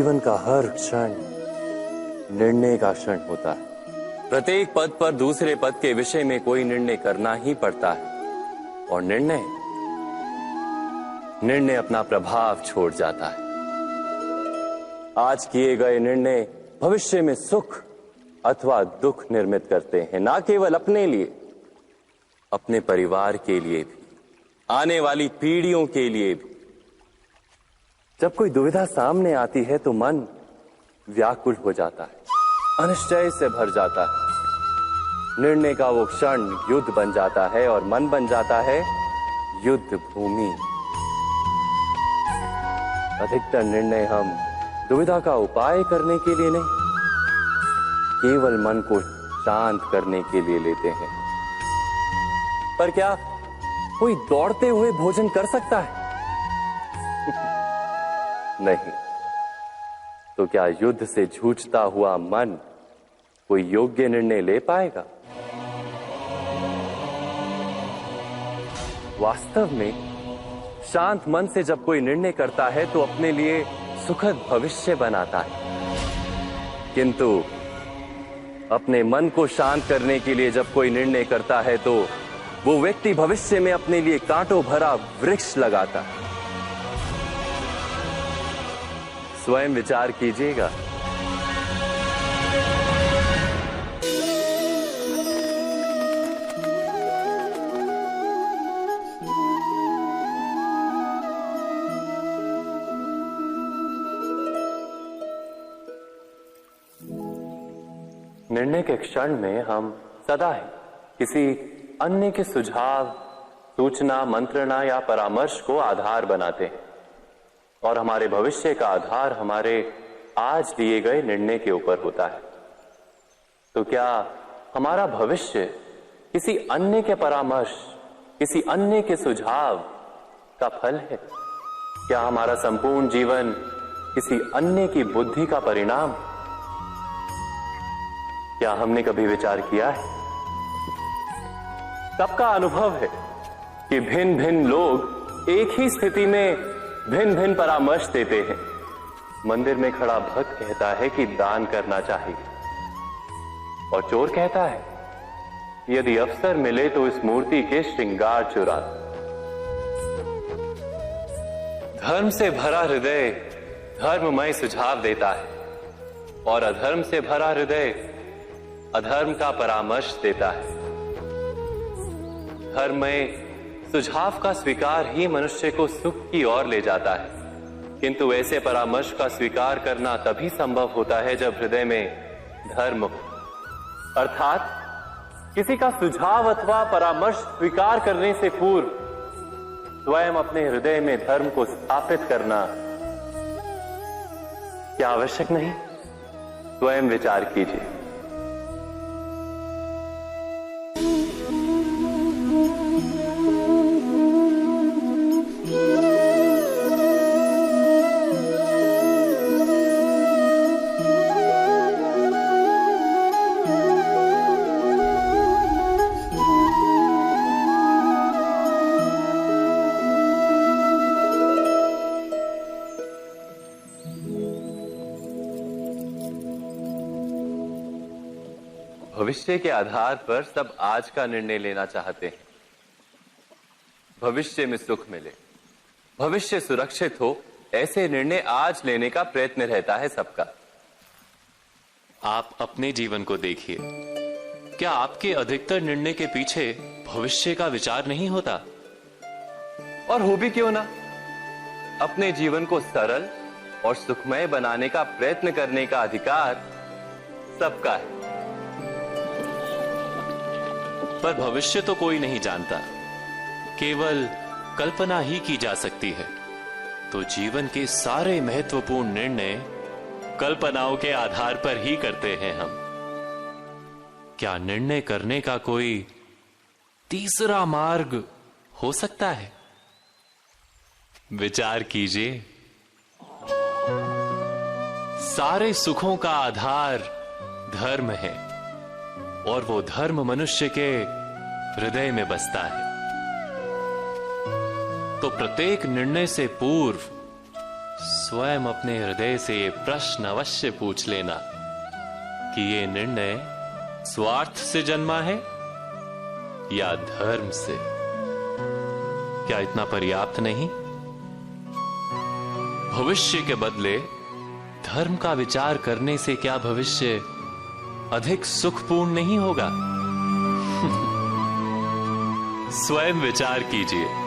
जीवन का हर क्षण निर्णय का क्षण होता है। प्रत्येक पद पर दूसरे पद के विषय में कोई निर्णय करना ही पड़ता है और निर्णय अपना प्रभाव छोड़ जाता है। आज किए गए निर्णय भविष्य में सुख अथवा दुख निर्मित करते हैं, ना केवल अपने लिए, अपने परिवार के लिए भी, आने वाली पीढ़ियों के लिए भी। जब कोई दुविधा सामने आती है तो मन व्याकुल हो जाता है, अनिश्चय से भर जाता है। निर्णय का वो क्षण युद्ध बन जाता है और मन बन जाता है युद्ध भूमि। अधिकतर निर्णय हम दुविधा का उपाय करने के लिए नहीं, केवल मन को शांत करने के लिए लेते हैं। पर क्या कोई दौड़ते हुए भोजन कर सकता है? नहीं। तो क्या युद्ध से जूझता हुआ मन कोई योग्य निर्णय ले पाएगा? वास्तव में शांत मन से जब कोई निर्णय करता है तो अपने लिए सुखद भविष्य बनाता है। किंतु अपने मन को शांत करने के लिए जब कोई निर्णय करता है तो वो व्यक्ति भविष्य में अपने लिए कांटों भरा वृक्ष लगाता है। स्वयं विचार कीजिएगा। निर्णय के क्षण में हम सदा ही किसी अन्य के सुझाव, सूचना, मंत्रणा या परामर्श को आधार बनाते हैं और हमारे भविष्य का आधार हमारे आज लिए गए निर्णय के ऊपर होता है। तो क्या हमारा भविष्य किसी अन्य के परामर्श, किसी अन्य के सुझाव का फल है? क्या हमारा संपूर्ण जीवन किसी अन्य की बुद्धि का परिणाम? क्या हमने कभी विचार किया है? सबका अनुभव है कि भिन्न भिन्न लोग एक ही स्थिति में भिन्न भिन्न परामर्श देते हैं। मंदिर में खड़ा भक्त कहता है कि दान करना चाहिए और चोर कहता है यदि अवसर मिले तो इस मूर्ति के श्रृंगार चुरा। धर्म से भरा हृदय धर्ममय सुझाव देता है और अधर्म से भरा हृदय अधर्म का परामर्श देता है। धर्ममय सुझाव का स्वीकार ही मनुष्य को सुख की ओर ले जाता है, किंतु ऐसे परामर्श का स्वीकार करना तभी संभव होता है जब हृदय में धर्म हो। अर्थात किसी का सुझाव अथवा परामर्श स्वीकार करने से पूर्व स्वयं अपने हृदय में धर्म को स्थापित करना क्या आवश्यक नहीं? स्वयं विचार कीजिए। भविष्य के आधार पर सब आज का निर्णय लेना चाहते हैं। भविष्य में सुख मिले, भविष्य सुरक्षित हो, ऐसे निर्णय आज लेने का प्रयत्न रहता है सबका। आप अपने जीवन को देखिए, क्या आपके अधिकतर निर्णय के पीछे भविष्य का विचार नहीं होता? और हो भी क्यों ना। अपने जीवन को सरल और सुखमय बनाने का प्रयत्न करने का अधिकार सबका है। पर भविष्य तो कोई नहीं जानता, केवल कल्पना ही की जा सकती है। तो जीवन के सारे महत्वपूर्ण निर्णय कल्पनाओं के आधार पर ही करते हैं हम। क्या निर्णय करने का कोई तीसरा मार्ग हो सकता है? विचार कीजिए। सारे सुखों का आधार धर्म है और वो धर्म मनुष्य के हृदय में बसता है। तो प्रत्येक निर्णय से पूर्व स्वयं अपने हृदय से ये प्रश्न अवश्य पूछ लेना कि ये निर्णय स्वार्थ से जन्मा है या धर्म से। क्या इतना पर्याप्त नहीं? भविष्य के बदले धर्म का विचार करने से क्या भविष्य अधिक सुखपूर्ण नहीं होगा? स्वयं विचार कीजिए।